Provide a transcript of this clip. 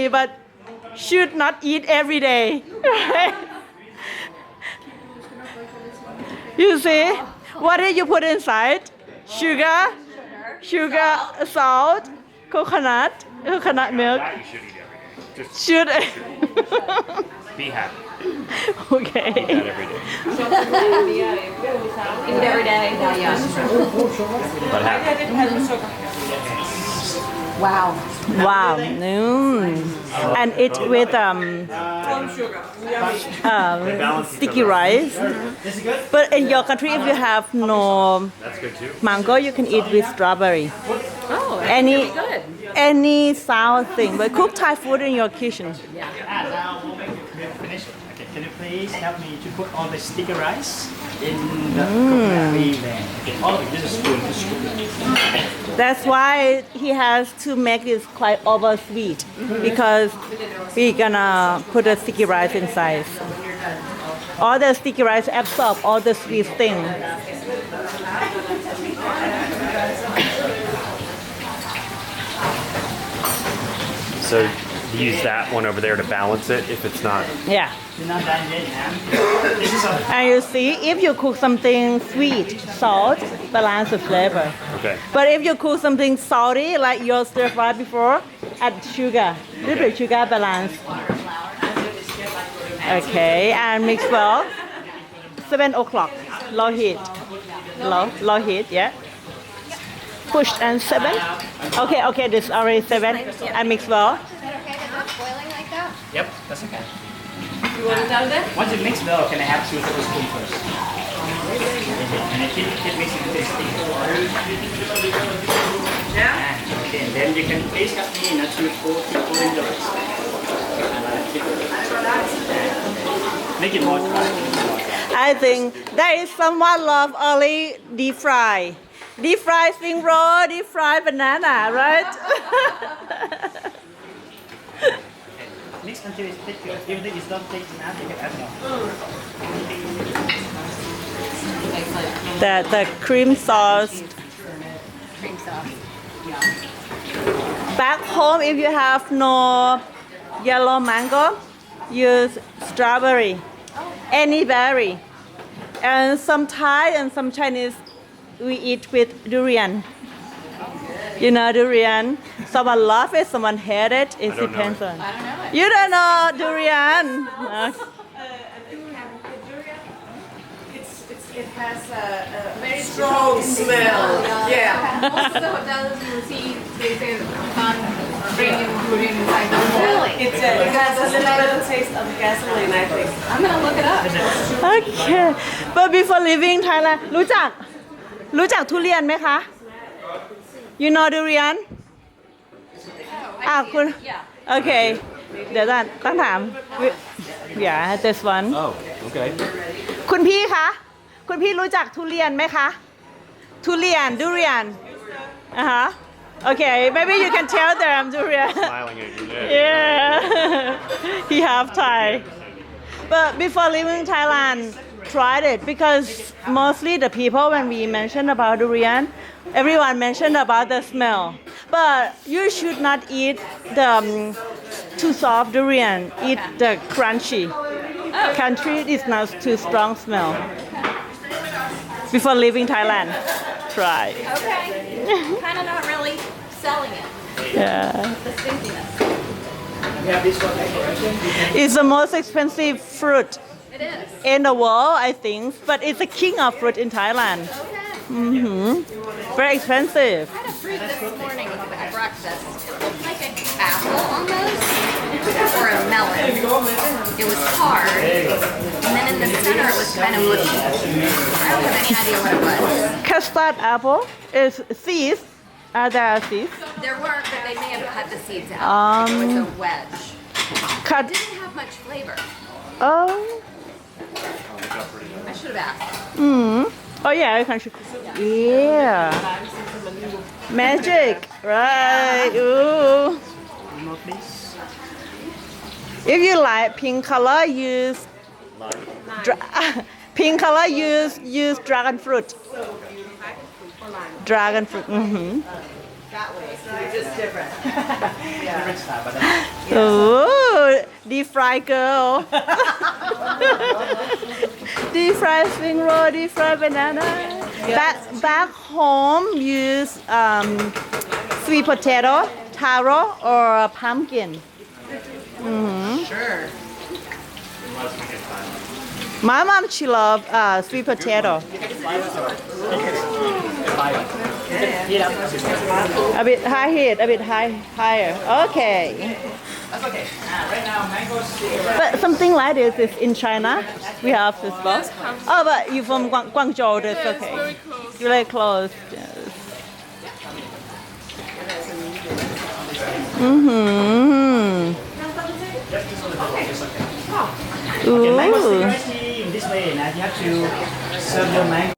yummy, but should not eat every day. You see, what did you put inside? Sugar, salt, coconut milk. That you should eat every day. Just Should. be happy. Okay. Eat that every day. Eat every day. But happy. Wow. Wow. And it with sticky rice. But in your country, if you have no That's good too. mango, you can eat with strawberry. Oh, Any good. any sour thing. But cook Thai food in your kitchen. Now, finish it. Okay, can you please help me to put all the sticky rice in the cookery there? Okay, all of it, just a spoon, That's why he has to make this quite over sweet because we're gonna put the sticky rice inside. All the sticky rice absorb all the sweet thing. So use that one over there to balance it if it's not. Yeah. You're not done yet, ma'am. This is a And you see, if you cook something sweet, salt, balance the flavor. Okay. But if you cook something salty, like your stir fry before, add sugar. Little bit sugar balance. Okay, and mix well. 7 o'clock, low heat. Low heat, yeah. Push and 7. Okay, this already 7. And mix well. Is that okay to not boiling like that? Yep, that's okay. You want it down there? Once it mixes well, can I have 2 tablespoons first? And keep mixing this thing. Yeah. Okay, and then you can please help me not to pour in the rice. Make it more dry. I think there is someone love only deep fry. Deep fry spring roll, deep fry banana, right? Mix until it's thick. If it's not thick enough, you can add more. The cream sauce. Cream sauce. Back home, if you have no yellow mango, use strawberry, any berry. And some Thai and some Chinese, we eat with durian. You know durian? Someone love it, someone hate it. It I don't know depends it. on. I don't know it. You don't know durian? It has a very strong smell. Yeah. Most of the hotels you see, they say can't bring in durian inside the hotel. Really? It has a little bit of taste of gasoline, I think. I'm gonna look it up. Okay. But before leaving Thailand, รู้จักทุเรียนไหมคะ You know durian? คุณ Yeah. Okay เดี๋ยวต้องถาม Yeah this one Oh, okay. คุณพี่คะ คุณพี่รู้จักทุเรียนไหมคะ ทุเรียน durian Okay maybe you can tell them durian Smiling at you there. Yeah he have Thai but before leaving Thailand tried it because mostly the people when we mention about durian everyone mentioned about the smell but you should not eat the too soft durian eat the crunchy country is not too strong smell before leaving Thailand try Okay. Kind of not really selling it. yeah The stinkiness. You have this one decoration. it's the most expensive fruit It is. in the world, I think, but it's the king of fruit in Thailand. Okay. Very expensive. I had a fruit this morning at breakfast. It looked like an apple almost, or a melon. It was hard, and then in the center it was kind of mushy. I don't have any idea what it was. Custard apple is seeds. Are there seeds? There were, but they may have cut the seeds out. It was a wedge. Cut. It didn't have much flavor. Oh. I should have asked. Oh yeah, you can. Yeah. Magic, right? Ooh. More, please. If you like pink color, use pink color. Use dragon fruit. Dragon fruit. that way. So it's just different. Different style, but Oh, deep fried girl. Deep fried spring roll, deep fried banana. Back home, use sweet potato, taro, or pumpkin. Sure. My mom, she love sweet potato. heat up. A bit high heat, a bit higher. Okay. That's okay. Right now, mango sticker. But something like this is in China. We have this box. Oh, but you from Guangzhou, that's okay. Very close. You're very close. Yes. Okay, mango Ooh. sticker in this way. Now you have to serve your mango.